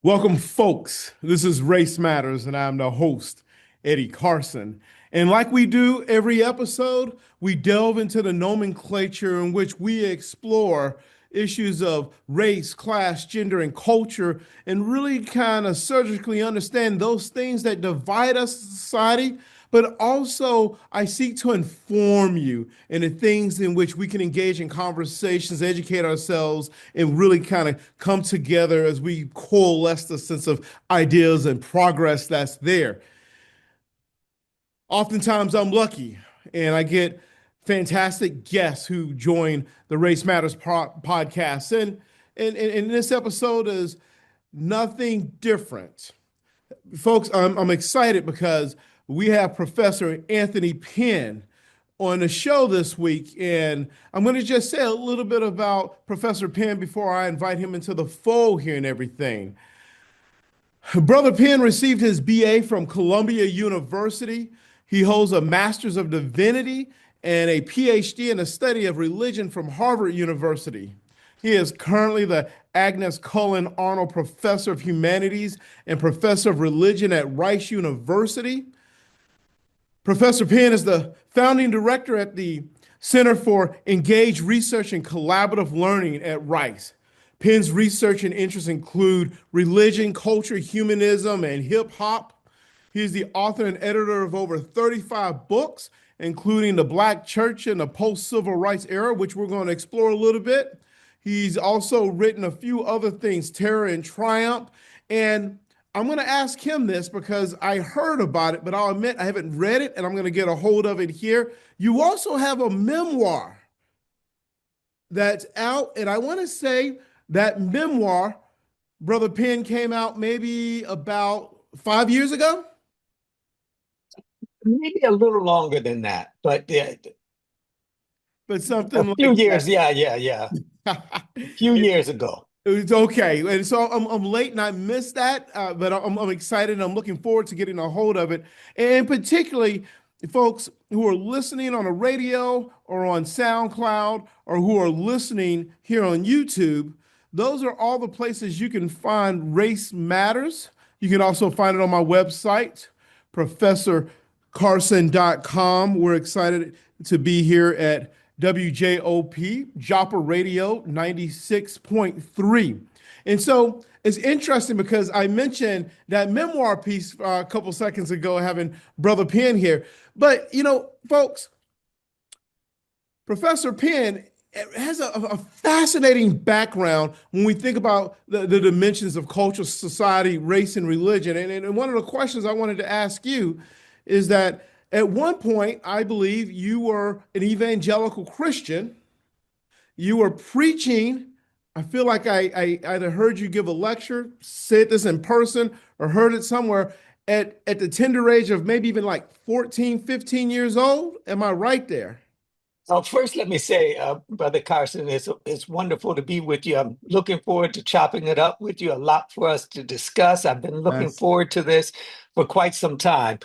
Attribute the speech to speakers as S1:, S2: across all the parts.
S1: Welcome, folks. This is Race Matters, and I'm the host, Eddie Carson. And like we do every episode, we delve into the nomenclature in which we explore issues of race, class, gender, and culture, and really kind of surgically understand those things that divide us as a society. But also, I seek to inform you in the things in which we can engage in conversations, educate ourselves, and really kind of come together as we coalesce the sense of ideas and progress that's there. Oftentimes, I'm lucky and I get fantastic guests who join the Race Matters podcast. And this episode is nothing different. Folks, I'm excited because we have Professor Anthony Pinn on the show this week. And I'm going to just say a little bit about Professor Pinn before I invite him into the fold here and everything. Brother Pinn received his BA from Columbia University. He holds a Master's of Divinity and a PhD in the study of religion from Harvard University. He is currently the Agnes Cullen Arnold Professor of Humanities and Professor of Religion at Rice University. Professor Pinn is the founding director at the Center for Engaged Research and Collaborative Learning at Rice. Pinn's research and interests include religion, culture, humanism, and hip hop. He is the author and editor of over 35 books, including The Black Church in the Post-Civil Rights Era, which we're going to explore a little bit. He's also written a few other things, Terror and Triumph. And I'm going to ask him this because I heard about it, but I'll admit I haven't read it, and I'm going to get a hold of it here. You also have a memoir that's out, and I want to say that memoir, Brother Pinn, came out maybe about 5 years ago.
S2: Maybe a little longer than that, but yeah,
S1: But something
S2: a few
S1: like
S2: years.
S1: that.
S2: Yeah. A few years ago.
S1: It's okay. And so I'm late and I missed that, but I'm excited and I'm looking forward to getting a hold of it. And particularly, folks who are listening on the radio or on SoundCloud or who are listening here on YouTube, those are all the places you can find Race Matters. You can also find it on my website, ProfessorCarson.com. We're excited to be here at WJOP, Joppa Radio 96.3. And so it's interesting because I mentioned that memoir piece a couple seconds ago, having Brother Pinn here. But, folks, Professor Pinn has a fascinating background when we think about the dimensions of culture, society, race, and religion. And one of the questions I wanted to ask you is that at one point, I believe you were an evangelical Christian. You were preaching. I feel like I either heard you give a lecture, said this in person, or heard it somewhere at the tender age of maybe even like 14, 15 years old. Am I right there?
S2: First, let me say, Brother Carson, it's wonderful to be with you. I'm looking forward to chopping it up with you. A lot for us to discuss. I've been looking
S1: Yes.
S2: forward to this for quite some time.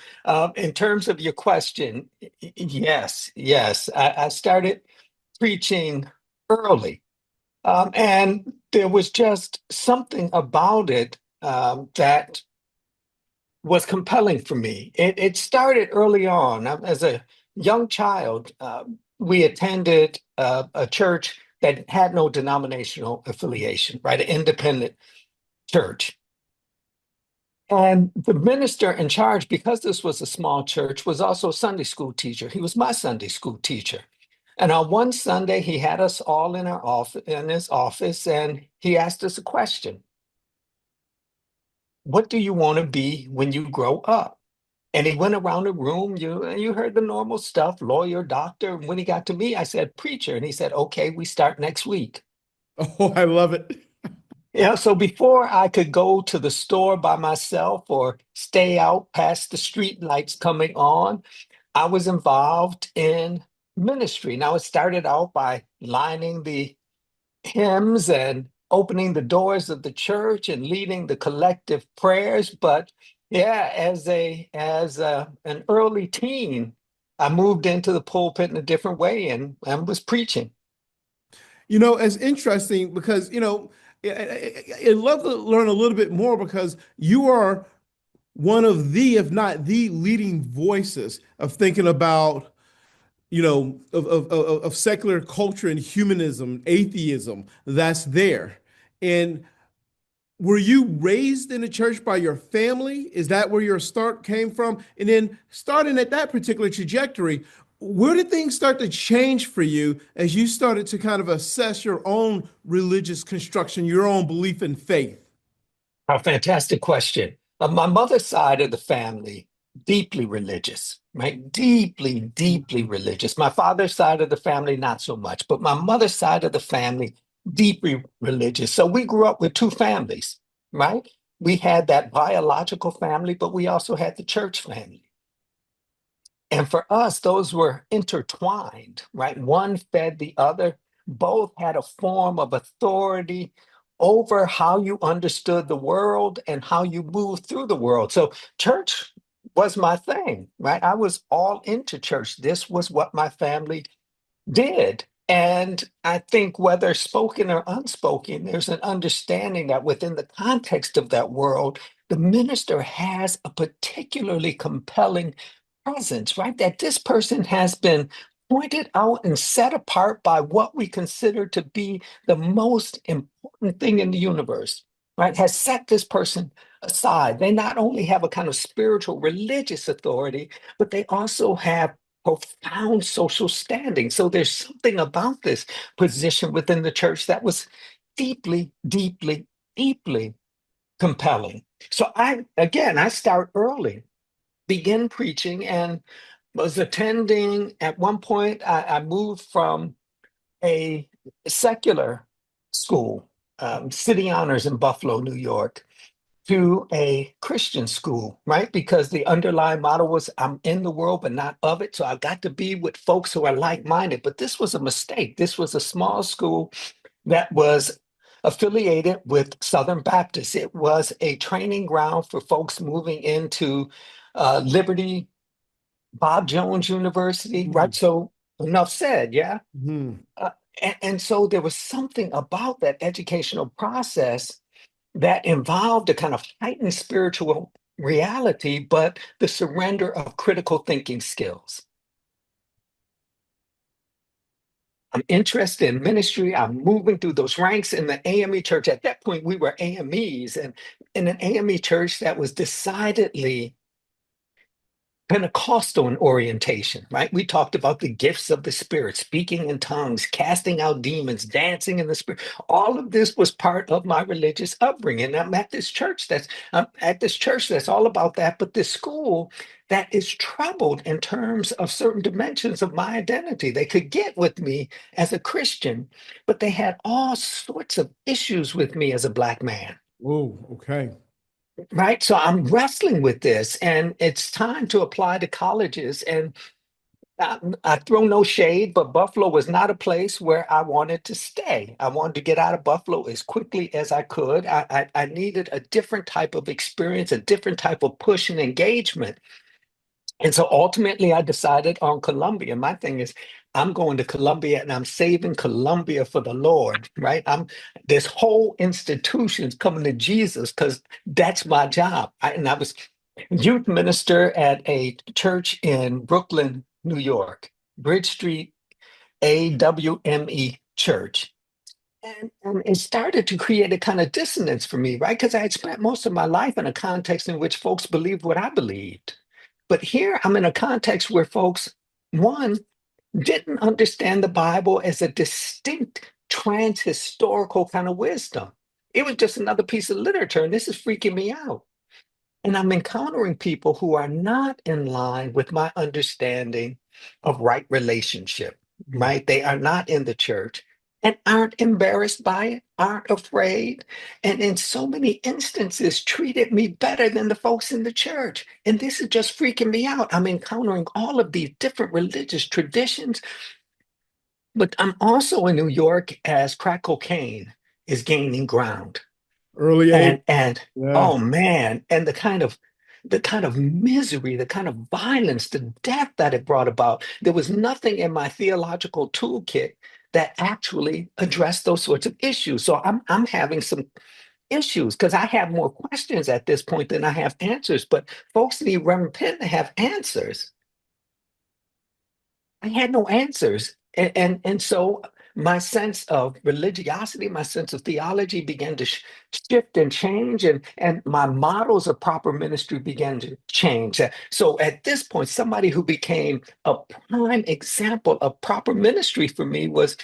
S2: In terms of your question, yes, I started preaching early, and there was just something about it that was compelling for me. It started early on. As a young child, we attended a church that had no denominational affiliation, right? An independent church. And the minister in charge, because this was a small church, was also a Sunday school teacher. He was my Sunday school teacher. And on one Sunday, he had us all in his office, and he asked us a question. What do you want to be when you grow up? And he went around the room. You heard the normal stuff, lawyer, doctor. And when he got to me, I said, preacher. And he said, okay, we start next week.
S1: Oh, I love it.
S2: Yeah, so before I could go to the store by myself or stay out past the street lights coming on, I was involved in ministry. Now, it started out by lining the hymns and opening the doors of the church and leading the collective prayers. But yeah, an early teen, I moved into the pulpit in a different way and was preaching.
S1: It's interesting because, I'd love to learn a little bit more because you are one of the, if not the leading voices of thinking about, of secular culture and humanism, atheism that's there. And were you raised in a church by your family? Is that where your start came from? And then starting at that particular trajectory, where did things start to change for you as you started to kind of assess your own religious construction, your own belief in faith?
S2: A fantastic question. My mother's side of the family, deeply religious, right? Deeply, deeply
S1: Mhm.
S2: religious. My father's side of the family, not so much, but my mother's side of the family, deeply religious. So we grew up with two families, right? We had that biological family, but we also had the church family. And for us, those were intertwined, right? One fed the other. Both had a form of authority over how you understood the world and how you moved through the world. So, church was my thing, right? I was all into church. This was what my family did. And I think whether spoken or unspoken, there's an understanding that within the context of that world, the minister has a particularly compelling presence, right? That this person has been pointed out and set apart by what we consider to be the most important thing in the universe, right? Has set this person aside. They not only have a kind of spiritual religious authority, but they also have profound social standing. So there's something about this position within the church that was deeply, deeply, deeply compelling. So I start early, begin preaching, and was attending. At one point, I moved from a secular school, City Honors in Buffalo, New York, to a Christian school, right? Because the underlying motto was I'm in the world, but not of it. So I got to be with folks who are like minded. But this was a mistake. This was a small school that was affiliated with Southern Baptists. It was a training ground for folks moving into Liberty, Bob Jones University, right?
S1: Mhm.
S2: So enough said, yeah.
S1: Mhm.
S2: Uh, and so there was something about that educational process that involved a kind of heightened spiritual reality, but the surrender of critical thinking skills. I'm interested in ministry. I'm moving through those ranks in the AME church. At that point, we were AMEs, and in an AME church that was decidedly Pentecostal in orientation, right? We talked about the gifts of the Spirit, speaking in tongues, casting out demons, dancing in the Spirit. All of this was part of my religious upbringing. I'm at this church that's all about that, but this school that is troubled in terms of certain dimensions of my identity. They could get with me as a Christian, but they had all sorts of issues with me as a Black man.
S1: Oh, okay.
S2: Right. So I'm wrestling with this, and it's time to apply to colleges. And I throw no shade, but Buffalo was not a place where I wanted to stay. I wanted to get out of Buffalo as quickly as I could. I needed a different type of experience, a different type of push and engagement. And so ultimately, I decided on Columbia. My thing is, I'm going to Columbia and I'm saving Columbia for the Lord, right? This whole institution's coming to Jesus because that's my job. And I was youth minister at a church in Brooklyn, New York, Bridge Street AWME Church. And it started to create a kind of dissonance for me, right? Because I had spent most of my life in a context in which folks believed what I believed. But here I'm in a context where folks, one, didn't understand the Bible as a distinct trans-historical kind of wisdom. It was just another piece of literature, and this is freaking me out. And I'm encountering people who are not in line with my understanding of right relationship,
S1: Mhm.
S2: right? They are not in the church and aren't embarrassed by it, aren't afraid, and in so many instances treated me better than the folks in the church. And this is just freaking me out. I'm encountering all of these different religious traditions, but I'm also in New York as crack cocaine is gaining ground
S1: Early age.
S2: and
S1: Yeah.
S2: oh man, and the kind of misery, the kind of violence, the death that it brought about. There was nothing in my theological toolkit that actually address those sorts of issues. So I'm having some issues because I have more questions at this point than I have answers. But folks need Reverend Penn to have answers. I had no answers. And so my sense of religiosity, my sense of theology began to shift and change, and my models of proper ministry began to change. So at this point, somebody who became a prime example of proper ministry for me was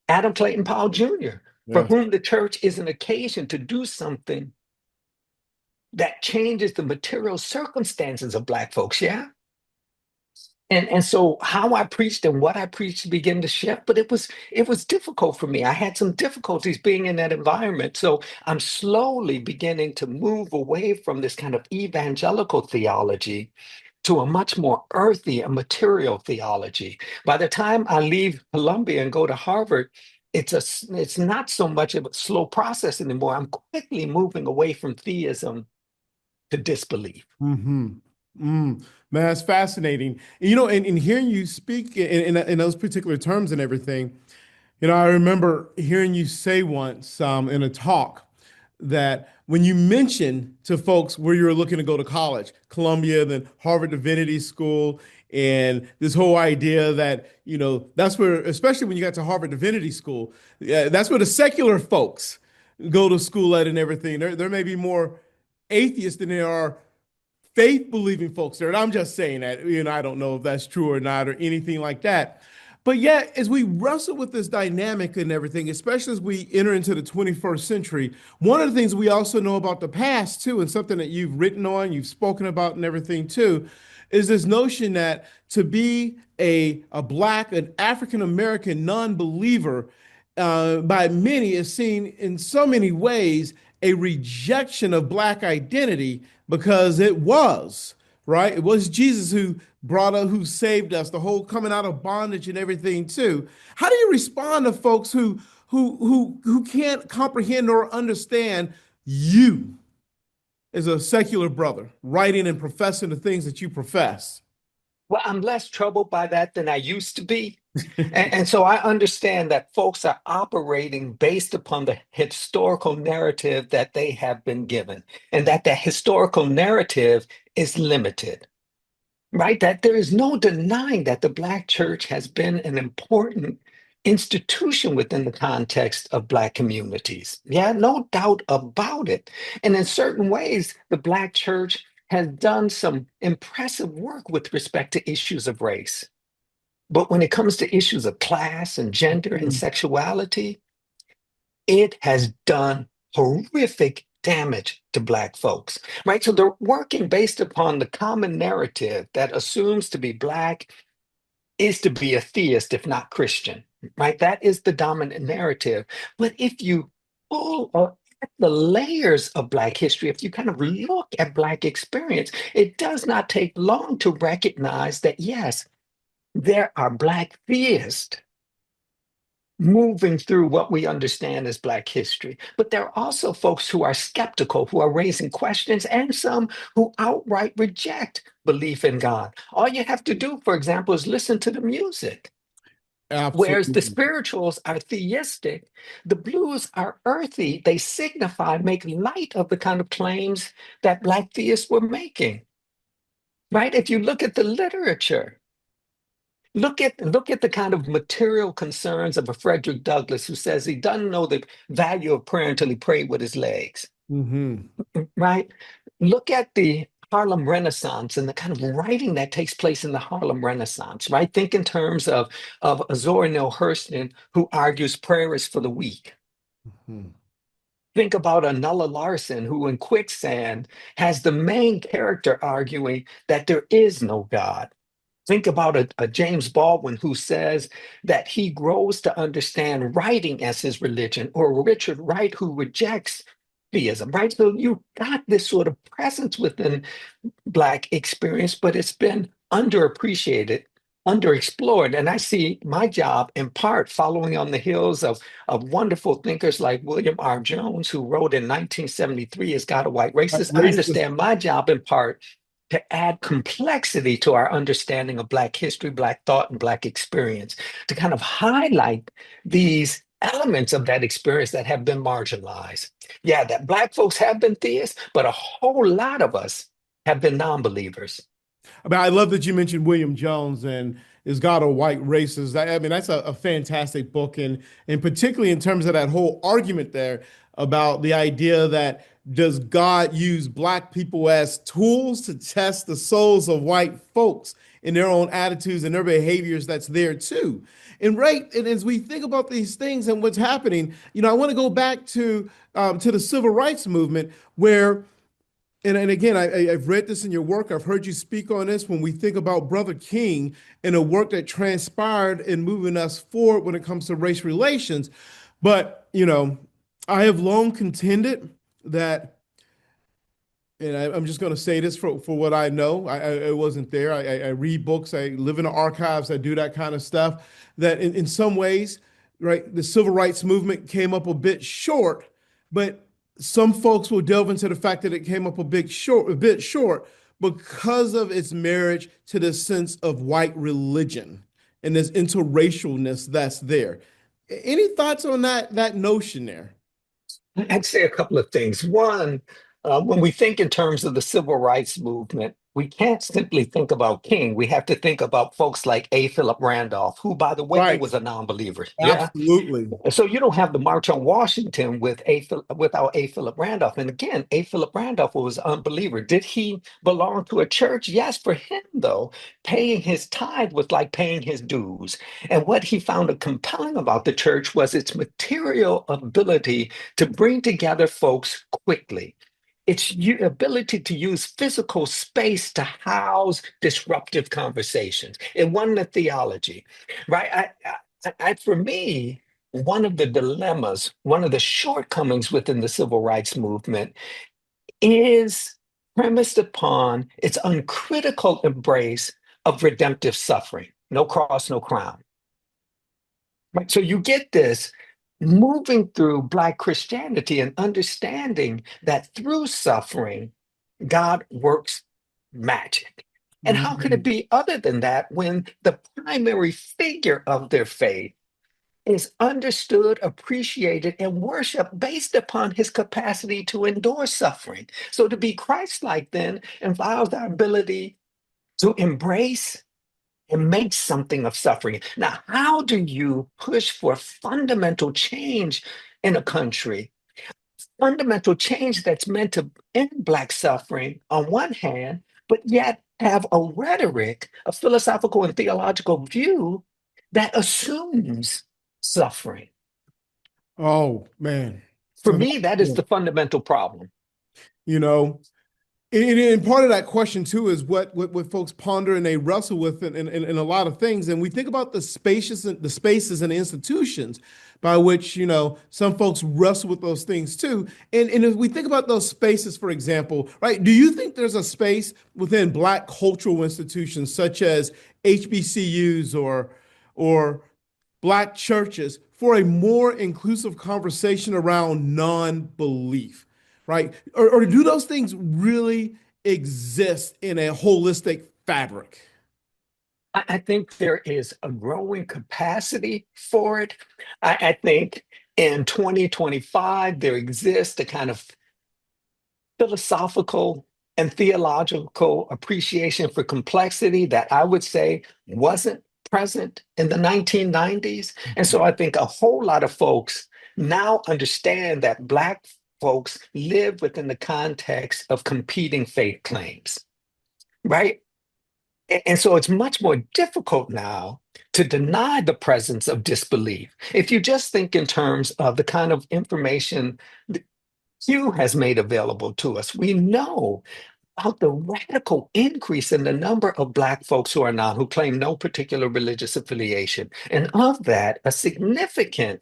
S2: Adam Clayton Powell Jr., for
S1: Yes.
S2: whom the church is an occasion to do something that changes the material circumstances of Black folks. Yeah. And so how I preached and what I preached began to shift, but it was difficult for me. I had some difficulties being in that environment. So I'm slowly beginning to move away from this kind of evangelical theology to a much more earthy and material theology. By the time I leave Columbia and go to Harvard, it's not so much of a slow process anymore. I'm quickly moving away from theism to disbelief.
S1: Mm-hmm. Mm. Man, that's fascinating. And hearing you speak in those particular terms and everything, I remember hearing you say once in a talk that when you mentioned to folks where you were looking to go to college, Columbia, then Harvard Divinity School, and this whole idea that, that's where, especially when you got to Harvard Divinity School, that's where the secular folks go to school at and everything. There may be more atheists than there are faith believing folks there. And I'm just saying that, I don't know if that's true or not or anything like that. But yet, as we wrestle with this dynamic and everything, especially as we enter into the 21st century, one of the things we also know about the past, too, and something that you've written on, you've spoken about, and everything, too, is this notion that to be a Black, an African American non believer, by many is seen in so many ways a rejection of Black identity because it was, right? It was Jesus who brought us, who saved us, the whole coming out of bondage and everything too. How do you respond to folks who can't comprehend or understand you as a secular brother, writing and professing the things that you profess?
S2: Well, I'm less troubled by that than I used to be. And so I understand that folks are operating based upon the historical narrative that they have been given, and that the historical narrative is limited, right? That there is no denying that the Black church has been an important institution within the context of Black communities. Yeah, no doubt about it. And in certain ways, the Black church has done some impressive work with respect to issues of race. But when it comes to issues of class and gender and
S1: Mhm.
S2: sexuality, it has done horrific damage to Black folks, right? So they're working based upon the common narrative that assumes to be Black is to be a theist, if not Christian, right? That is the dominant narrative. But if you pull at the layers of Black history, if you kind of look at Black experience, it does not take long to recognize that, yes, there are Black theists moving through what we understand as Black history. But there are also folks who are skeptical, who are raising questions, and some who outright reject belief in God. All you have to do, for example, is listen to the music. Whereas the
S1: Absolutely.
S2: spirituals are theistic, the blues are earthy. They signify, make light of the kind of claims that Black theists were making, right? If you look at the literature, look at the kind of material concerns of a Frederick Douglass who says he doesn't know the value of prayer until he prayed with his legs,
S1: Hmm.
S2: right? Look at the Harlem Renaissance and the kind of writing that takes place in the Harlem Renaissance, right? Think in terms of Zora Neale Hurston, who argues prayer is for the weak.
S1: Hmm.
S2: Think about Nulla Larson, who in Quicksand has the main character arguing that there is no God. Think about a James Baldwin who says that he grows to understand writing as his religion, or Richard Wright who rejects theism, right? So you've got this sort of presence within Black experience, but it's been underappreciated, underexplored. And I see my job in part following on the heels of wonderful thinkers like William R. Jones, who wrote in 1973, Is God a White Racist? I
S1: Racist.
S2: understand my job in part to add complexity to our understanding of Black history, Black thought, and Black experience, to kind of highlight these elements of that experience that have been marginalized. Yeah, that Black folks have been theists, but a whole lot of us have been non-believers.
S1: I mean, I love that you mentioned William Jones and Is God a White Racist? I mean, that's a fantastic book, and particularly in terms of that whole argument there about the idea that does God use black people as tools to test the souls of white folks in their own attitudes and their behaviors that's there too. And right, and as we think about these things and what's happening, I want to go back to the civil rights movement where and again, I've read this in your work. I've heard you speak on this when we think about Brother King and the work that transpired in moving us forward when it comes to race relations. But, I have long contended that and I'm just going to say this for what I know. I wasn't there. I read books. I live in the archives. I do that kind of stuff. That in some ways, right, the civil rights movement came up a bit short, but some folks will delve into the fact that it came up a bit short because of its marriage to the sense of white religion and this interracialness that's there. Any thoughts on that notion there?
S2: I'd say a couple of things. One, when we think in terms of the civil rights movement, we can't simply think about King. We have to think about folks like A. Philip Randolph, who, by the way,
S1: Right.
S2: was a non-believer. Yeah.
S1: Absolutely.
S2: And so you don't have the March on Washington without A. Philip Randolph. And again, A. Philip Randolph was an unbeliever. Did he belong to a church? Yes, for him, though, paying his tithe was like paying his dues. And what he found compelling about the church was its material ability to bring together folks quickly. Its ability to use physical space to house disruptive conversations. It wasn't a theology, right? For me, one of the dilemmas, one of the shortcomings within the civil rights movement is premised upon its uncritical embrace of redemptive suffering. No cross, no crown. Right? So you get this moving through Black Christianity and understanding that through suffering, God works magic. And how could it
S1: Mhm.
S2: be other than that when the primary figure of their faith is understood, appreciated, and worshiped based upon his capacity to endure suffering? So to be Christ-like then involves our ability to embrace and make something of suffering. Now, how do you push for fundamental change in a country? Fundamental change that's meant to end Black suffering on one hand, but yet have a rhetoric, a philosophical and theological view that assumes suffering.
S1: Oh man.
S2: For
S1: Um,
S2: me, that is the fundamental problem.
S1: You know, and part of that question too is what folks ponder and they wrestle with in a lot of things. And we think about the spaces and the institutions by which, some folks wrestle with those things too. And as we think about those spaces, for example, right, do you think there's a space within Black cultural institutions such as HBCUs or Black churches for a more inclusive conversation around non-belief, right? Or do those things really exist in a holistic fabric?
S2: I think there is a growing capacity for it. I think in 2025, there exists a kind of philosophical and theological appreciation for complexity that I would say wasn't present in the 1990s. And so I think a whole lot of folks now understand that Black folks live within the context of competing faith claims, right? And so it's much more difficult now to deny the presence of disbelief. If you just think in terms of the kind of information that Q has made available to us, we know about the radical increase in the number of Black folks who claim no particular religious affiliation. And of that, a significant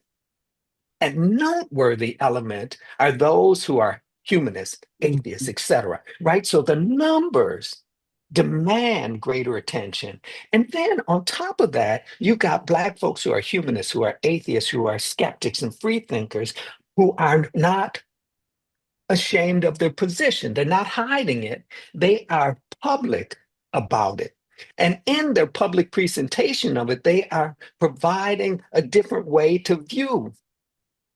S2: and noteworthy element are those who are humanists, atheists, etc. Right? So the numbers demand greater attention. And then on top of that, you got Black folks who are humanists, who are atheists, who are skeptics and free thinkers, who are not ashamed of their position. They're not hiding it. They are public about it. And in their public presentation of it, they are providing a different way to view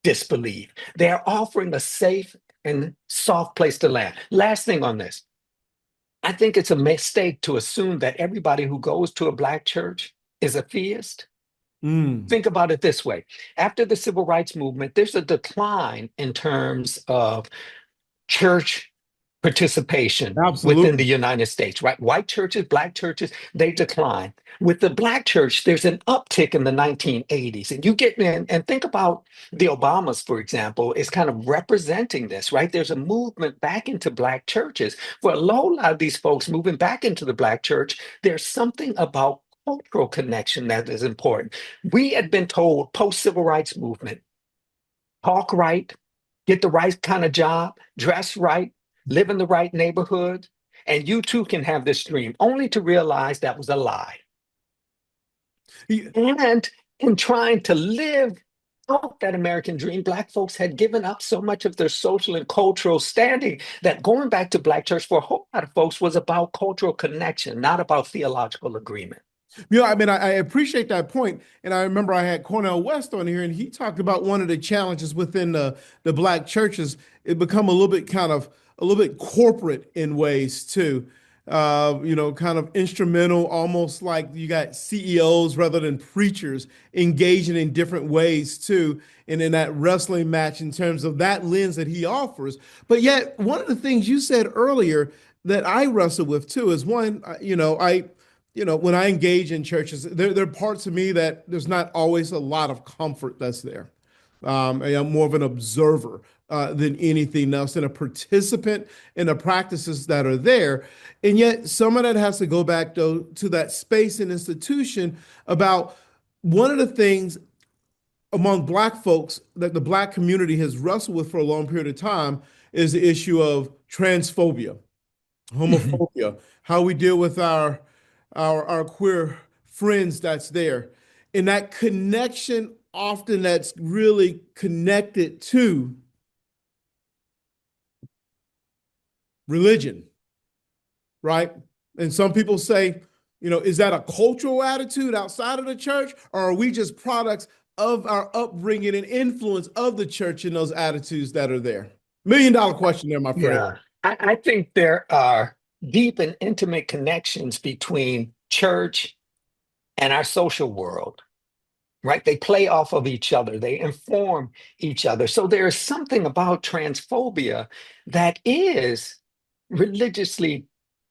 S2: disbelief. They are offering a safe and soft place to land. Last thing on this, I think it's a mistake to assume that everybody who goes to a Black church is a theist.
S1: Mm,
S2: Think about it this way. After the civil rights movement, there's a decline in terms of church participation within the
S1: absolutely.
S2: United States, right? White churches, Black churches, they decline. With the Black church, there's an uptick in the 1980s. And you get in and think about the Obamas, for example, is kind of representing this, right? There's a movement back into Black churches. For a whole lot of these folks moving back into the Black church, there's something about cultural connection that is important. We had been told post-civil rights movement, talk right, get the right kind of job, dress right, live in the right neighborhood, and you too can have this dream, only to realize that was a lie.
S1: Y-
S2: And in trying to live out that American dream, Black folks had given up so much of their social and cultural standing that going back to Black church for a whole lot of folks was about cultural connection, not about theological agreement.
S1: I mean, I appreciate that point, and I remember I had Cornel West on here, and he talked about one of the challenges within the Black churches. It become a little bit a little bit corporate in ways too. Kind of instrumental, almost like you got CEOs rather than preachers engaging in different ways too, and in that wrestling match in terms of that lens that he offers. But yet, one of the things you said earlier that I wrestle with too is one, when I engage in churches, there are parts of me that there's not always a lot of comfort that's there. I'm more of an observer than anything else, and a participant in the practices that are there. And yet, some of that has to go back, though, to that space and institution about one of the things among Black folks that the Black community has wrestled with for a long period of time is the issue of transphobia,
S2: Mhm.
S1: homophobia, how we deal with our queer friends that's there. And that connection often that's really connected to religion, right? And some people say, is that a cultural attitude outside of the church, or are we just products of our upbringing and influence of the church in those attitudes that are there? $1 million question there, my friend.
S2: Yeah, I think there are deep and intimate connections between church and our social world, right? They play off of each other, they inform each other. So there is something about transphobia that is religiously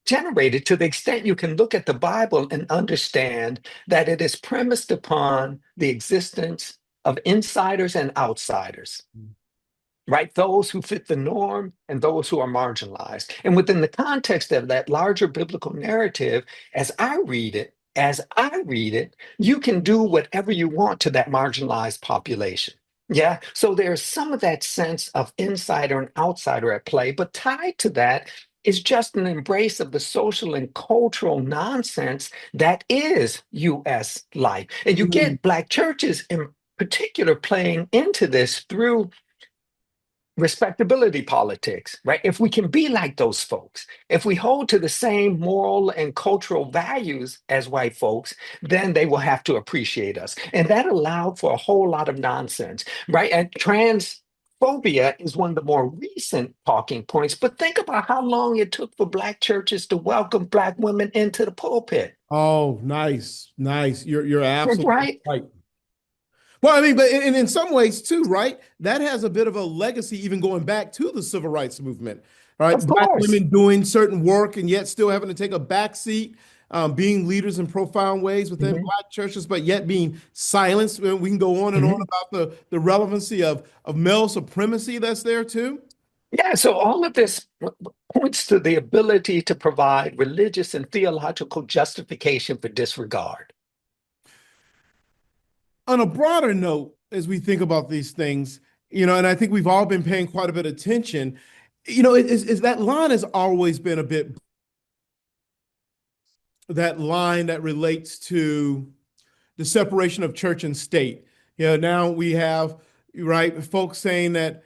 S2: generated to the extent you can look at the Bible and understand that it is premised upon the existence of insiders and outsiders, right? Those who fit the norm and those who are marginalized. And within the context of that larger biblical narrative, as I read it, you can do whatever you want to that marginalized population. Yeah. So there's some of that sense of insider and outsider at play, but tied to that is just an embrace of the social and cultural nonsense that is US life. And you
S1: Mm.
S2: get Black churches in particular playing into this through respectability politics, right? If we can be like those folks, if we hold to the same moral and cultural values as white folks, then they will have to appreciate us. And that allowed for a whole lot of nonsense, right? And transphobia is one of the more recent talking points, but think about how long it took for Black churches to welcome Black women into the pulpit,
S1: Oh, nice, nice. You're absolutely
S2: right?
S1: right. Well, I mean, but in some ways too, right? That has a bit of a legacy, even going back to the civil rights movement, right?
S2: Of
S1: Black
S2: course.
S1: women doing certain work and yet still having to take a back seat, being leaders in profound ways within
S2: Mhm.
S1: Black churches, but yet being silenced. We can go on and on
S2: Mhm.
S1: about the relevancy of male supremacy that's there too.
S2: Yeah, so all of this points to the ability to provide religious and theological justification for disregard.
S1: On a broader note, as we think about these things, and I think we've all been paying quite a bit of attention, is that line has always been a bit that line that relates to the separation of church and state. Now we have, right, folks saying that,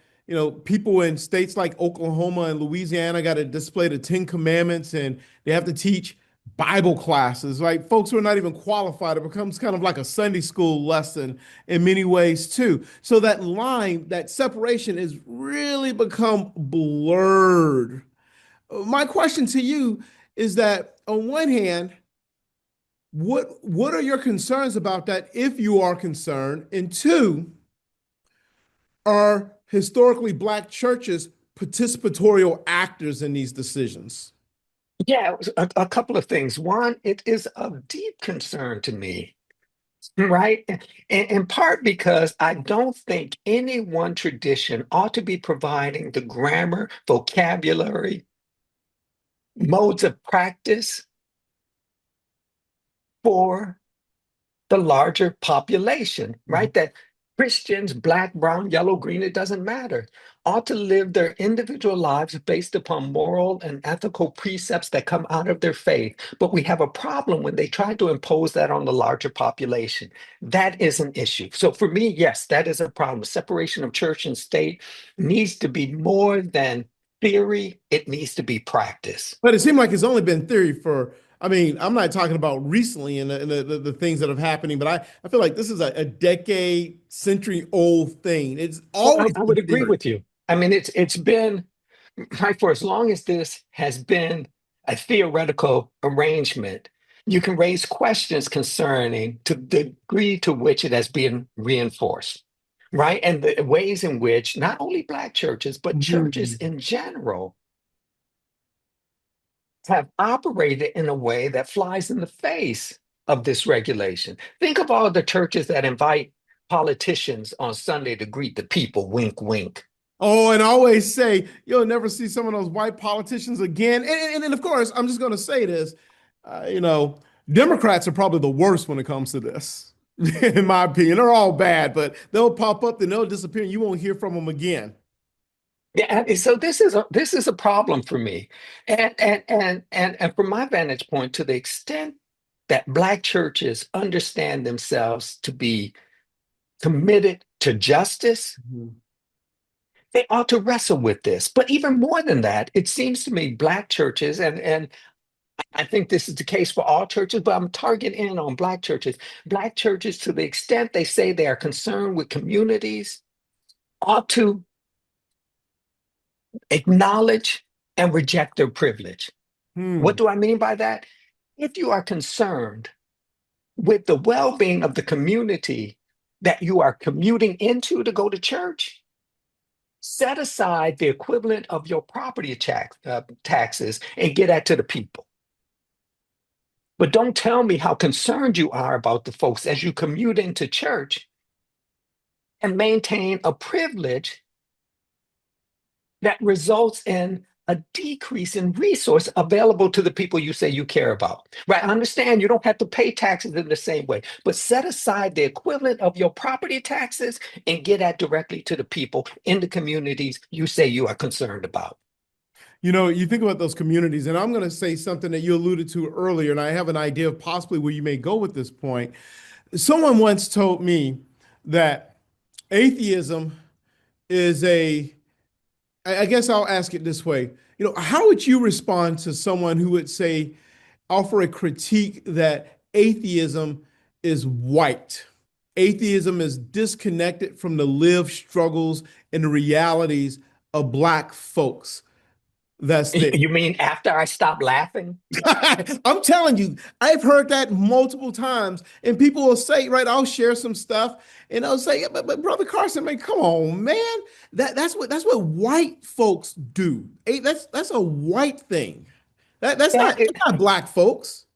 S1: people in states like Oklahoma and Louisiana got to display the Ten Commandments and they have to teach Bible classes, right? Folks who are not even qualified. It becomes kind of like a Sunday school lesson in many ways, too. So that line, that separation has really become blurred. My question to you is that on one hand, what are your concerns about that if you are concerned? And two, are historically black churches participatorial actors in these decisions?
S2: Yeah, a couple of things. One, it is of deep concern to me, right? In part because I don't think any one tradition ought to be providing the grammar, vocabulary, modes of practice for the larger population, right? That Christians, black, brown, yellow, green, it doesn't matter, ought to live their individual lives based upon moral and ethical precepts that come out of their faith. But we have a problem when they try to impose that on the larger population. That is an issue. So for me, yes, that is a problem. Separation of church and state needs to be more than theory, it needs to be practice.
S1: But it seemed like it's only been theory for, I mean, I'm not talking about recently in the things that have happening, but I feel like this is a decade, century old thing. It's
S2: Well,
S1: always
S2: I
S1: been
S2: would agree
S1: theory.
S2: with you. I mean, it's been right for as long as this has been a theoretical arrangement. You can raise questions concerning to the degree to which it has been reinforced, right? And the ways in which not only Black churches, but churches
S1: Mhm.
S2: in general have operated in a way that flies in the face of this regulation. Think of all the churches that invite politicians on Sunday to greet the people, wink, wink.
S1: Oh, and I always say you'll never see some of those white politicians again. And of course, I'm just going to say this. Uh, you know, Democrats are probably the worst when it comes to this, in my opinion. They're all bad, but they'll pop up, then they'll disappear, and you won't hear from them again.
S2: Yeah, and so this is a problem for me, and from my vantage point, to the extent that Black churches understand themselves to be committed to justice,
S1: Mhm.
S2: they ought to wrestle with this. But even more than that, it seems to me Black churches, and I think this is the case for all churches, but I'm targeting in on Black churches. Black churches, to the extent they say they are concerned with communities, ought to acknowledge and reject their privilege. What
S1: Hmm.
S2: do I mean by that? If you are concerned with the well being of the community that you are commuting into to go to church, set aside the equivalent of your property taxes and get that to the people. But don't tell me how concerned you are about the folks as you commute into church and maintain a privilege that results in a decrease in resource available to the people you say you care about. Right? I understand you don't have to pay taxes in the same way, but set aside the equivalent of your property taxes and get that directly to the people in the communities you say you are concerned about.
S1: You think about those communities, and I'm going to say something that you alluded to earlier, and I have an idea of possibly where you may go with this point. Someone once told me that atheism is I guess I'll ask it this way. How would you respond to someone who would say, offer a critique that atheism is white? Atheism is disconnected from the lived struggles and the realities of Black folks that's there.
S2: You mean after I stop laughing?
S1: I'm telling you, I've heard that multiple times, and people will say, right, I'll share some stuff, and they'll say, yeah, but Brother Carson, man, come on, man. That's what white folks do. That's a white thing. That's
S2: Yeah,
S1: not that's not Black folks.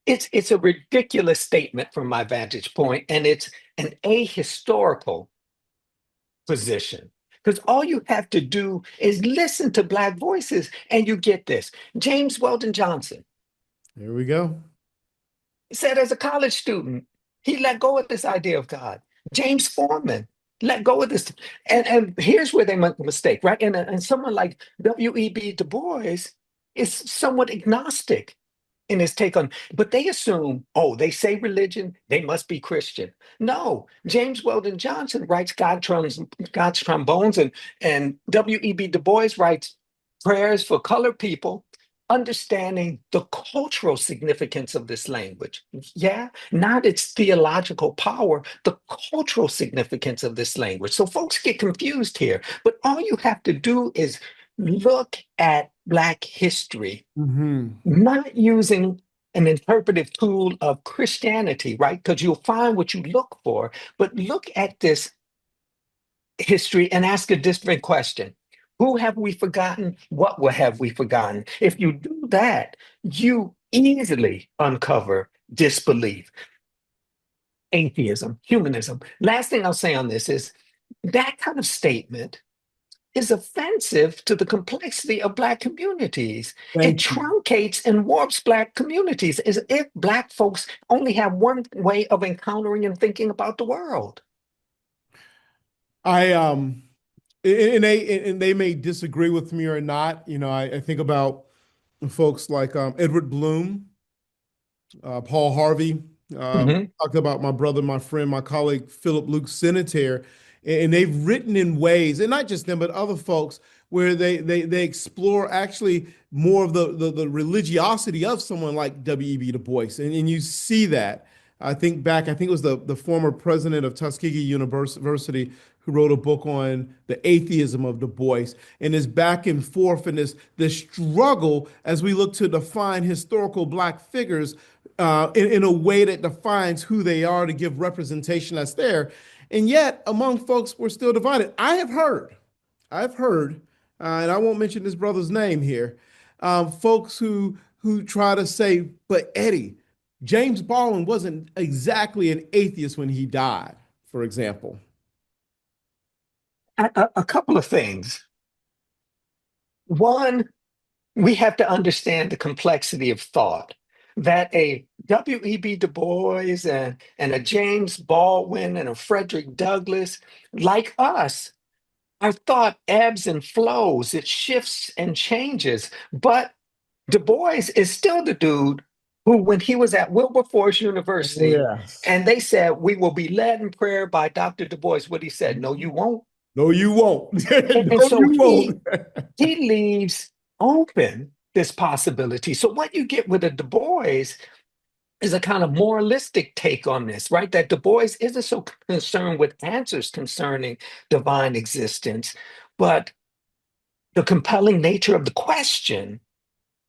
S2: it's a ridiculous statement from my vantage point, and it's an ahistorical position. Because all you have to do is listen to Black voices and you get this. James Weldon Johnson
S1: There we go.
S2: said, as a college student, he let go of this idea of God. James Foreman let go of this. And here's where they make the mistake, right? And someone like W.E.B. Du Bois is somewhat agnostic in his take on, but they assume, oh, they say religion, they must be Christian. No, James Weldon Johnson writes God's trombones, and W.E.B. Du Bois writes prayers for colored people, understanding the cultural significance of this language. Yeah, not its theological power, the cultural significance of this language. So folks get confused here, but all you have to do is look at Black history,
S1: Hmm.
S2: not using an interpretive tool of Christianity, right? Because you'll find what you look for, but look at this history and ask a different question. Who have we forgotten? What have we forgotten? If you do that, you easily uncover disbelief, atheism, humanism. Last thing I'll say on this is that kind of statement is offensive to the complexity of Black communities. It
S1: Thank you.
S2: truncates and warps Black communities as if Black folks only have one way of encountering and thinking about the world.
S1: I and they may disagree with me or not. I think about folks like Edward Bloom, Paul Harvey.
S2: Mhm.
S1: Talked about my brother, my friend, my colleague Philip Luke Senator, and they've written in ways, and not just them, but other folks, where they explore actually more of the religiosity of someone like W.E.B. Du Bois, and you see that. I think it was the former president of Tuskegee University who wrote a book on the atheism of Du Bois, and this back and forth and this struggle as we look to define historical Black figures in a way that defines who they are to give representation that's there. And yet, among folks, we're still divided. I've heard, and I won't mention this brother's name here, folks who try to say, but Eddie, James Baldwin wasn't exactly an atheist when he died, for example.
S2: A couple of things. One, we have to understand the complexity of thought. That a W.E.B. Du Bois and a James Baldwin and a Frederick Douglass, like us, our thought ebbs and flows, it shifts and changes. But Du Bois is still the dude who, when he was at Wilberforce
S1: Oh,
S2: University,
S1: yes.
S2: and they said, we will be led in prayer by Dr. Du Bois, what he said, no, you won't.
S1: No, you won't.
S2: And
S1: No,
S2: so
S1: you won't.
S2: he leaves open this possibility. So what you get with a Du Bois is a kind of moralistic take on this, right? That Du Bois isn't so concerned with answers concerning divine existence, but the compelling nature of the question.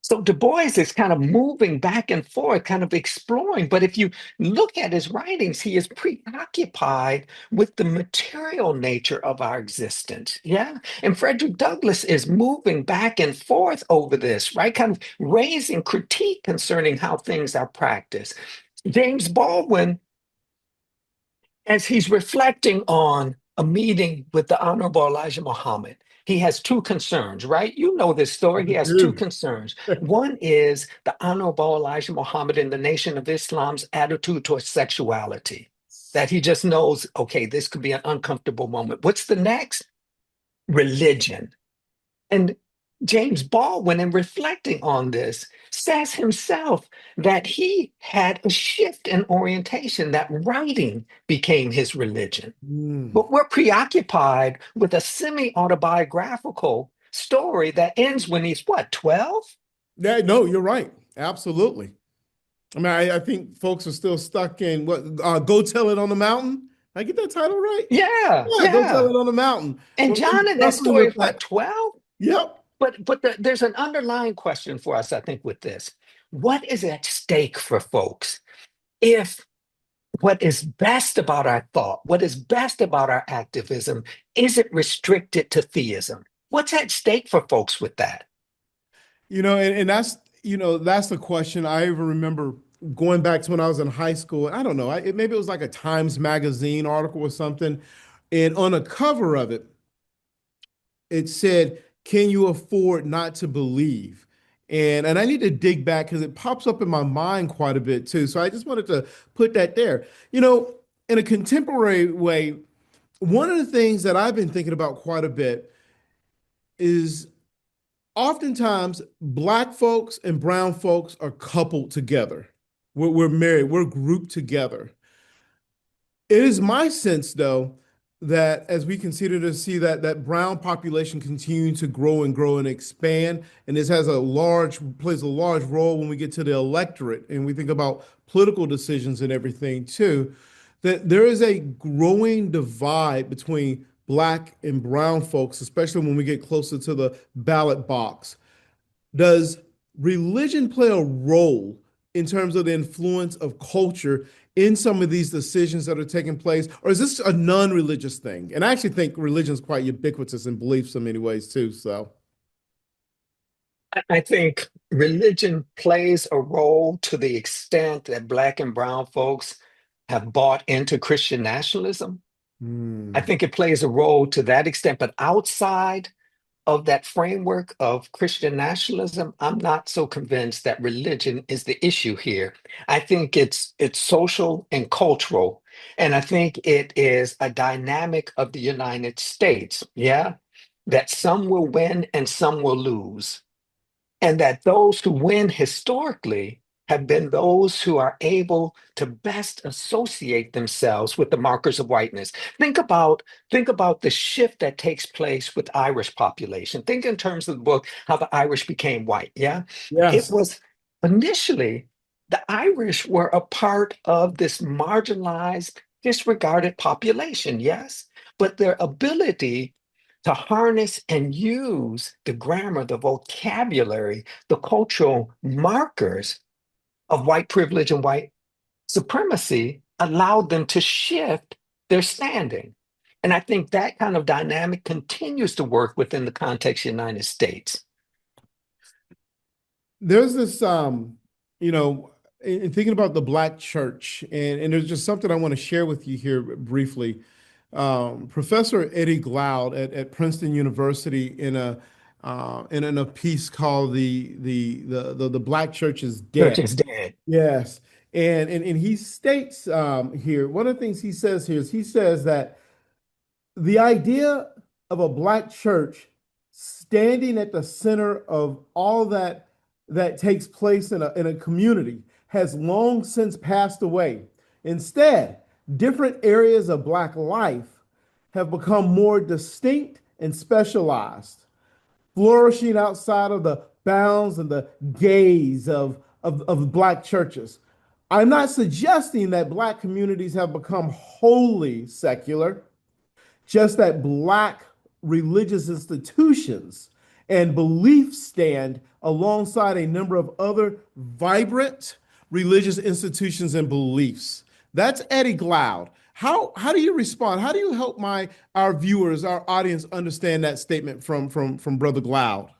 S2: So Du Bois is kind of moving back and forth, kind of exploring. But if you look at his writings, he is preoccupied with the material nature of our existence. Yeah. And Frederick Douglass is moving back and forth over this, right? Kind of raising critique concerning how things are practiced. James Baldwin, as he's reflecting on a meeting with the Honorable Elijah Muhammad, he has two concerns, right? You know this story. He has two
S1: Dude.
S2: concerns. One is the Honorable Elijah Muhammad and the Nation of Islam's attitude towards sexuality, that he just knows, okay, this could be an uncomfortable moment. What's the next? Religion. And James Baldwin, in reflecting on this, says himself that he had a shift in orientation, that writing became his religion.
S1: Mm.
S2: But we're preoccupied with a semi autobiographical story that ends when he's what, 12?
S1: Yeah, no, you're right. Absolutely. I mean, I think folks are still stuck in what Go Tell It on the Mountain. I get that title right?
S2: Yeah,
S1: Yeah, Go Tell
S2: yeah.
S1: It on the Mountain.
S2: And
S1: Well, he's
S2: John in that
S1: wrestling
S2: story
S1: with
S2: is what,
S1: that.
S2: 12?
S1: Yep.
S2: But there's an underlying question for us, I think, with this. What is at stake for folks if what is best about our thought, what is best about our activism, isn't restricted to theism? What's at stake for folks with that?
S1: And that's the question. I even remember going back to when I was in high school. I don't know. Maybe it was like a Times Magazine article or something. And on the cover of it, it said, "Can you afford not to believe?" And I need to dig back because it pops up in my mind quite a bit too. So I just wanted to put that there. In a contemporary way, one of the things that I've been thinking about quite a bit is Oftentimes black folks and brown folks are coupled together. We're married, we're grouped together. It is my sense, though, that as we consider to see that brown population continue to grow and expand, and this has a large plays a large role when we get to the electorate and we think about political decisions and everything too, that there is a growing divide between black and brown folks, especially when we get closer to the ballot box. Does religion play a role in terms of the influence of culture in some of these decisions that are taking place, or is this a non-religious thing? And I actually think religion is quite ubiquitous in beliefs in many ways too. So,
S2: I think religion plays a role to the extent that Black and brown folks have bought into Christian nationalism. I
S1: hmm,
S2: think it plays a role to that extent, but outside of that framework of Christian nationalism, I'm not so convinced that religion is the issue here. I think it's social and cultural, and I think it is a dynamic of the United States, yeah, that some will win and some will lose, and that those who win historically have been those who are able to best associate themselves with the markers of whiteness. Think about the shift that takes place with Irish population. Think in terms of the book how the Irish became white. Yeah, it
S1: yes,
S2: was initially the Irish were a part of this marginalized, disregarded population. Yes, but their ability to harness and use the grammar, the vocabulary, the cultural markers of white privilege and white supremacy allowed them to shift their standing. And I think that kind of dynamic continues to work within the context of the United States.
S1: there's this in thinking about the black church, and there's just something I want to share with you here briefly. Professor Eddie Glaude at Princeton University in a piece called the Black Church is
S2: Church
S1: Dead.
S2: is dead.
S1: Yes. And he states here, one of the things he says here is he says that the idea of a black church standing at the center of all that takes place in a community has long since passed away. Instead, different areas of black life have become more distinct and specialized, flourishing outside of the bounds and the gaze of black churches. I'm not suggesting that black communities have become wholly secular, just that black religious institutions and beliefs stand alongside a number of other vibrant religious institutions and beliefs. That's Eddie Glaude. How do you respond? How do you help our viewers, our audience understand that statement from Brother Glaude?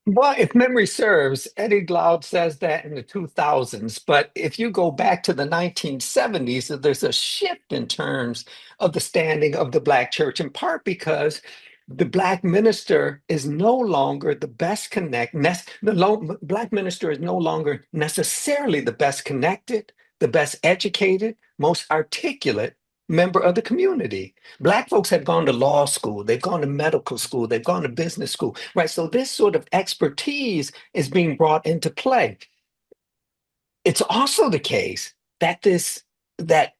S2: Well, if memory serves, Eddie Glaude says that in the 2000s. But if you go back to the 1970s, there's a shift in terms of the standing of the Black church, in part because the Black minister is no longer the best Black minister is no longer necessarily the best connected, the best educated, most articulate member of the community. Black folks have gone to law school, they've gone to medical school, they've gone to business school, right? So this sort of expertise is being brought into play. It's also the case that that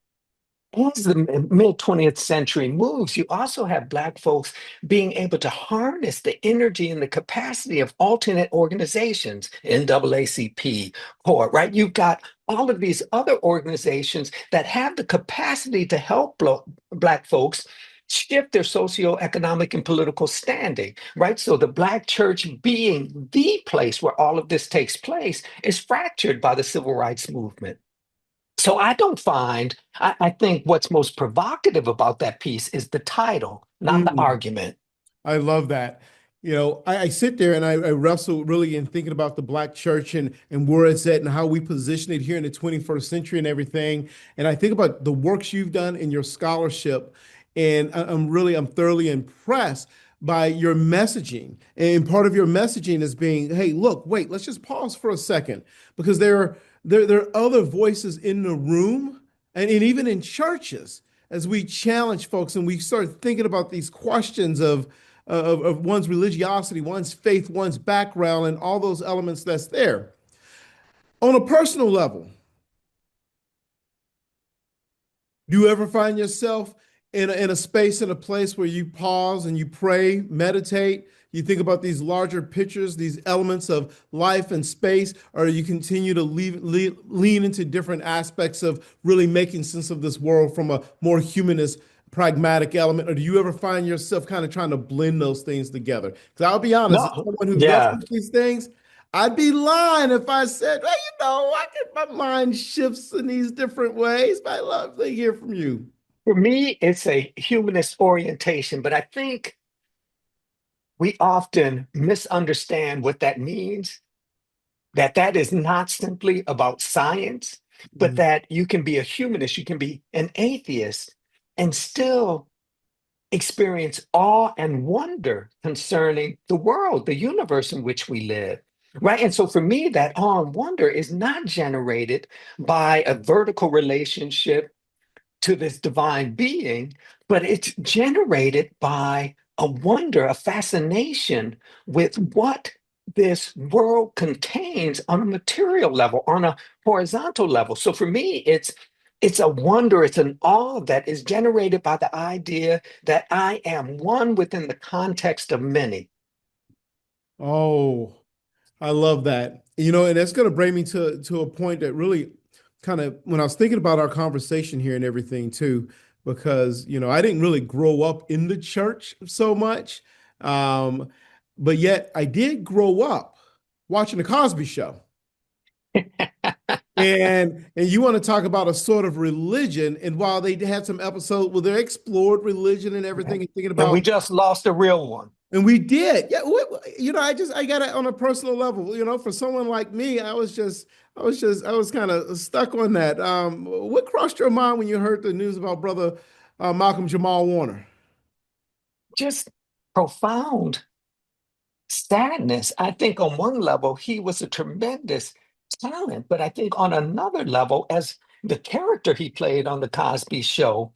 S2: as the mid 20th century moves, you also have Black folks being able to harness the energy and the capacity of alternate organizations, NAACP, CORE, right? You've got all of these other organizations that have the capacity to help Black folks shift their socioeconomic and political standing, right? So the Black church being the place where all of this takes place is fractured by the civil rights movement. So I think what's most provocative about that piece is the title, not the
S1: Mm.
S2: argument.
S1: I love that. I sit there and I wrestle really in thinking about the black church and where it's at and how we position it here in the 21st century and everything. And I think about the works you've done in your scholarship. And I'm thoroughly impressed by your messaging. And part of your messaging is being, hey, look, wait, let's just pause for a second because there are other voices in the room and even in churches as we challenge folks and we start thinking about these questions of one's religiosity, one's faith, one's background, and all those elements that's there. On a personal level, do you ever find yourself in a space, in a place where you pause and you pray, meditate, you think about these larger pictures, these elements of life and space, or you continue to lean into different aspects of really making sense of this world from a more humanist, pragmatic element? Or do you ever find yourself kind of trying to blend those things together? Because I'll be honest, as
S2: No,
S1: someone who
S2: yeah.
S1: wrestles these things, I'd be lying if I said, well, I get my mind shifts in these different ways. But I love to hear from you.
S2: For me, it's a humanist orientation, but I think we often misunderstand what that means, that that is not simply about science, but
S1: Mm.
S2: that you can be a humanist, you can be an atheist, and still experience awe and wonder concerning the world, the universe in which we live. Right. And so for me, that awe and wonder is not generated by a vertical relationship to this divine being, but it's generated by a wonder, a fascination with what this world contains on a material level, on a horizontal level. So for me, it's a wonder, it's an awe that is generated by the idea that I am one within the context of many.
S1: Oh, I love that. And that's going to bring me to a point that really kind of, when I was thinking about our conversation here and everything too, because I didn't really grow up in the church so much, um, but yet I did grow up watching the Cosby Show. And you want to talk about a sort of religion, and while they had some episode where they explored religion and everything, and thinking
S2: And we
S1: about,
S2: just lost a real one.
S1: and we did. Yeah, I got it on a personal level. For someone like me, I was kind of stuck on that. What crossed your mind when you heard the news about brother Malcolm Jamal Warner?
S2: Just profound sadness. I think on one level, he was a tremendous talent, but I think on another level, as the character he played on The Cosby Show,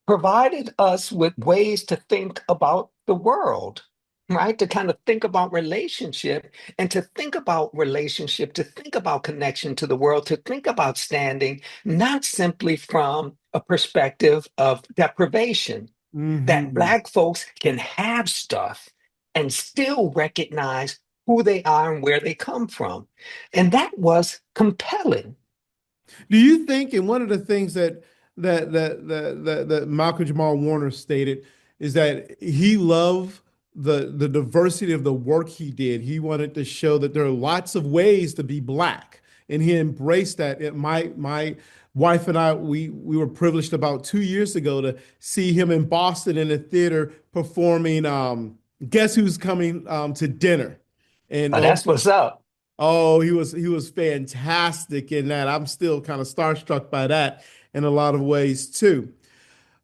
S2: provided us with ways to think about the world, right? To kind of think about relationship and to think about relationship, to think about connection to the world, to think about standing, not simply from a perspective of deprivation, that
S1: Hmm.
S2: Black folks can have stuff and still recognize who they are and where they come from. And that was compelling.
S1: Do you think, and one of the things that Malcolm Jamal Warner stated is that he loved the diversity of the work he did. He wanted to show that there are lots of ways to be Black, and he embraced that. My wife and I, we were privileged about 2 years ago to see him in Boston in a theater performing Guess Who's Coming to Dinner. And
S2: Now, that's what's up.
S1: oh, he was fantastic in that. I'm still kind of starstruck by that in a lot of ways too.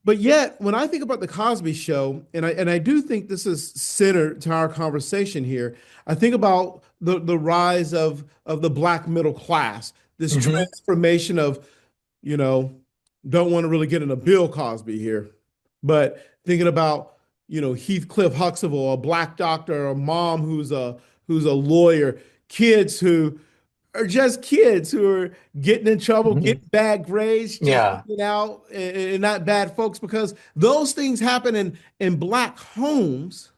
S1: But yet, when I think about the Cosby Show, and I do think this is centered to our conversation here, I think about the rise of the Black middle class, this
S2: Mhm.
S1: transformation of, you know, don't want to really get into Bill Cosby here, but thinking about, Heathcliff Huxtable, a Black doctor, a mom who's a lawyer, kids who are just kids who are getting in trouble,
S2: Mhm.
S1: getting bad grades, just
S2: Yeah.
S1: getting out, and not bad folks, because those things happen in Black homes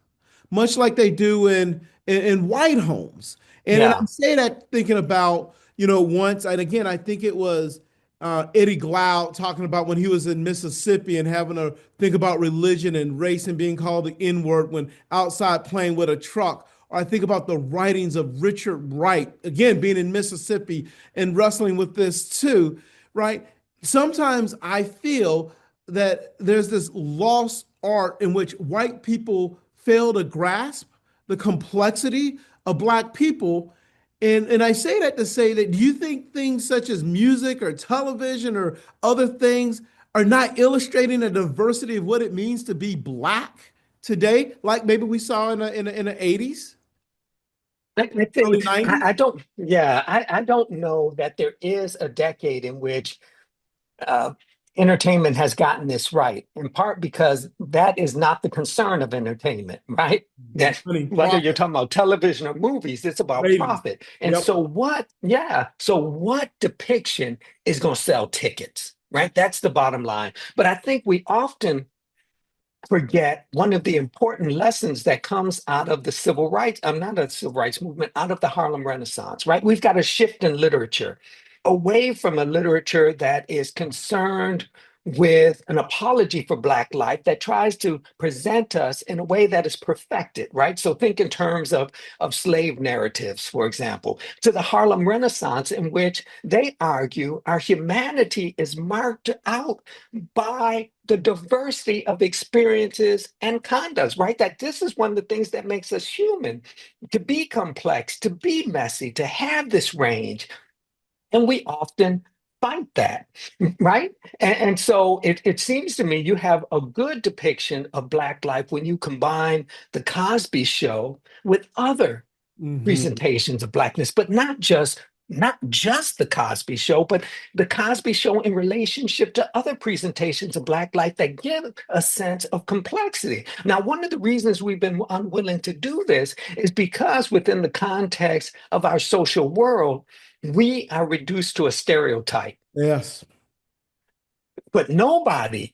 S1: much like they do in white homes. And I
S2: Yeah.
S1: say that thinking about, once, and again, I think it was Eddie Glaude talking about when he was in Mississippi and having to think about religion and race and being called the N-word when outside playing with a truck. Or I think about the writings of Richard Wright, again, being in Mississippi and wrestling with this too, right? Sometimes I feel that there's this lost art in which white people fail to grasp the complexity of Black people. And I say that to say that, do you think things such as music or television or other things are not illustrating the diversity of what it means to be Black today, like maybe we saw in the 80s,
S2: I
S1: early
S2: think
S1: 90s?
S2: I don't, yeah, I don't know that there is a decade in which uh, entertainment has gotten this right, in part because that is not the concern of entertainment, right? That
S1: Money,
S2: whether you're
S1: profit,
S2: talking about television or movies, it's about
S1: ratings.
S2: profit. And
S1: Yep.
S2: so what depiction is going to sell tickets, right? That's the bottom line. But I think we often forget one of the important lessons that comes out of the civil rights, I'm not a civil rights movement, out of the Harlem Renaissance, right? We've got a shift in literature away from a literature that is concerned with an apology for Black life that tries to present us in a way that is perfected, right? So think in terms of slave narratives, for example, to the Harlem Renaissance, in which they argue our humanity is marked out by the diversity of experiences and conducts, right? That this is one of the things that makes us human, to be complex, to be messy, to have this range. And we often fight that, right? And so it seems to me you have a good depiction of Black life when you combine the Cosby Show with other
S1: Hmm.
S2: presentations of Blackness, but not just the Cosby Show, but the Cosby Show in relationship to other presentations of Black life that give a sense of complexity. Now, one of the reasons we've been unwilling to do this is because within the context of our social world, we are reduced to a stereotype.
S1: Yes.
S2: But nobody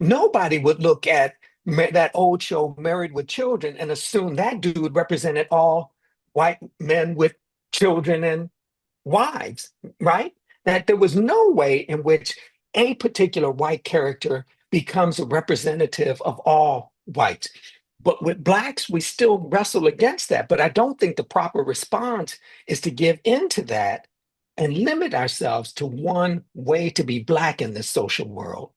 S2: would look at that old show, Married with Children, and assume that dude represented all white men with children and wives, right? That there was no way in which a particular white character becomes a representative of all whites. But with Blacks, we still wrestle against that. But I don't think the proper response is to give in to that and limit ourselves to one way to be Black in this social world.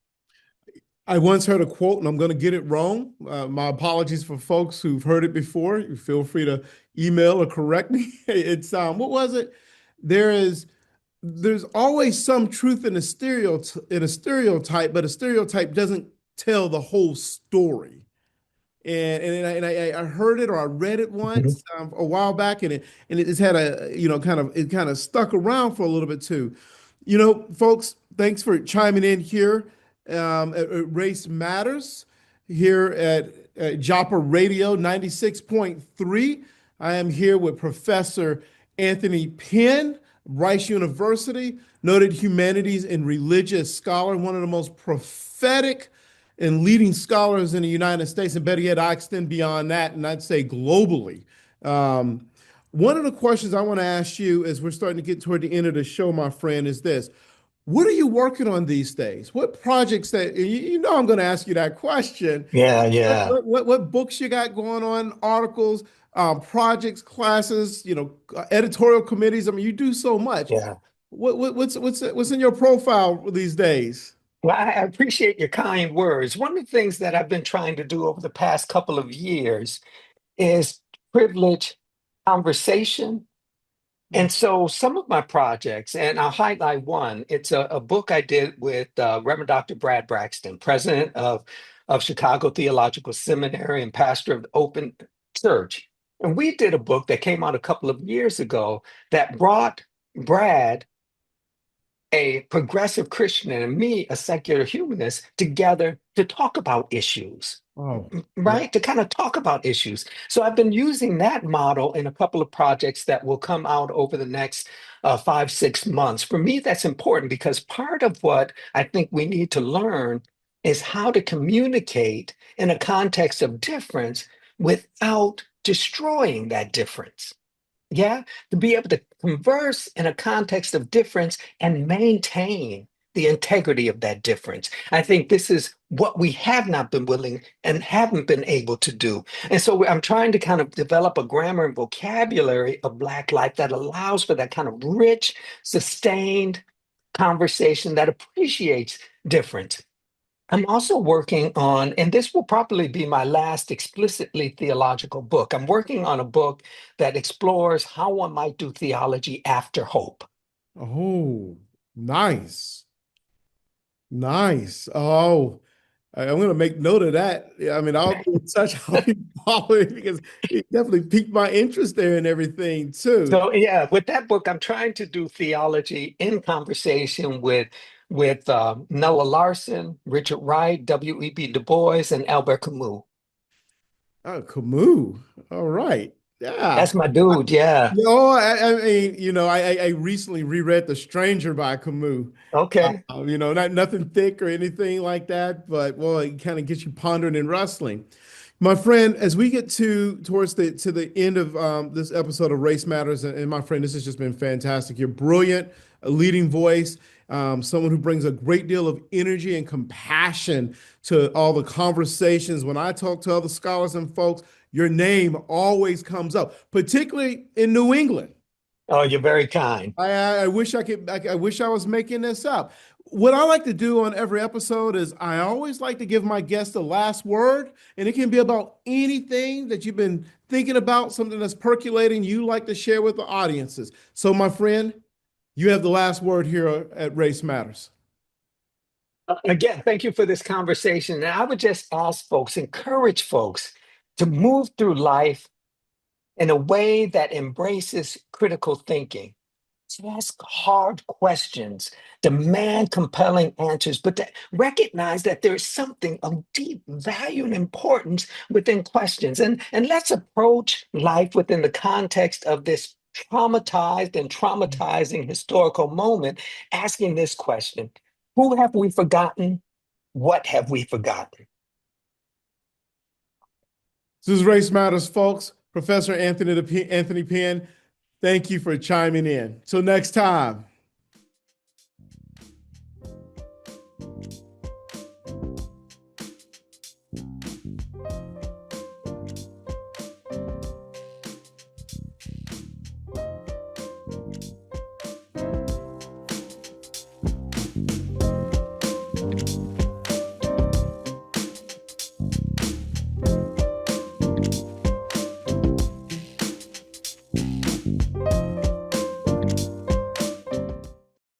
S1: I once heard a quote, and I'm going to get it wrong. My apologies for folks who've heard it before. You feel free to email or correct me. It's what was it? There is there's always some truth in a stereotype, but a stereotype doesn't tell the whole story. And I heard it or I read it once a while back, and it's had a kind of stuck around for a little bit too. Folks, thanks for chiming in here at Race Matters here at Joppa Radio 96.3. I am here with Professor Anthony Pinn, Rice University, noted humanities and religious scholar, one of the most prophetic and leading scholars in the United States, and better yet, I extend beyond that, and I'd say globally. Um, One of the questions I want to ask you as we're starting to get toward the end of the show, my friend, is this. What are you working on these days? What projects that you know I'm going to ask you that question.
S2: Yeah,
S1: What,
S2: yeah,
S1: what, what, what books you got going on, articles, projects, classes, editorial committees? I mean, you do so much.
S2: yeah.
S1: What's in your profile these days?
S2: Well, I appreciate your kind words. One of the things that I've been trying to do over the past couple of years is privilege conversation. And so some of my projects, and I'll highlight one, it's a book I did with Reverend Dr. Brad Braxton, president of Chicago Theological Seminary and pastor of the Open Church. And we did a book that came out a couple of years ago that brought Brad, a progressive Christian, and me, a secular humanist, together to talk about issues,
S1: Oh, yeah.
S2: right? To kind of talk about issues. So I've been using that model in a couple of projects that will come out over the next 5, 6 months. For me, that's important because part of what I think we need to learn is how to communicate in a context of difference without destroying that difference. Yeah, to be able to converse in a context of difference and maintain the integrity of that difference. I think this is what we have not been willing and haven't been able to do. And so I'm trying to kind of develop a grammar and vocabulary of Black life that allows for that kind of rich, sustained conversation that appreciates difference. I'm also working on, and this will probably be my last explicitly theological book. I'm working on a book that explores how one might do theology after hope.
S1: Oh, nice. Nice. Oh, I'm going to make note of that. Yeah, I mean, I'll be in touch. I'll be following because it definitely piqued my interest there and everything too.
S2: So yeah, with that book, I'm trying to do theology in conversation with with Noah Larson, Richard Wright, W.E.B. Du Bois, and Albert Camus.
S1: Oh, Camus. All right. Yeah.
S2: That's my dude. Yeah.
S1: I mean, I recently reread The Stranger by Camus.
S2: Okay.
S1: Not nothing thick or anything like that, but well, it kind of gets you pondering and wrestling. My friend, as we get towards the end of this episode of Race Matters, and my friend, this has just been fantastic. You're brilliant, a leading voice, someone who brings a great deal of energy and compassion to all the conversations. When I talk to other scholars and folks, your name always comes up, particularly in New England.
S2: Oh, you're very kind.
S1: I wish I could. I wish I was making this up. What I like to do on every episode is I always like to give my guest the last word, and it can be about anything that you've been thinking about, something that's percolating you like to share with the audiences. So, my friend, you have the last word here at Race Matters.
S2: Again, thank you for this conversation. And I would just ask folks, encourage folks to move through life in a way that embraces critical thinking. To ask hard questions, demand compelling answers, but to recognize that there's something of deep value and importance within questions. And let's approach life within the context of this traumatized and traumatizing historical moment, asking this question: who have we forgotten? What have we forgotten?
S1: This is Race Matters, folks. Professor Anthony Pinn, thank you for chiming in. Till next time.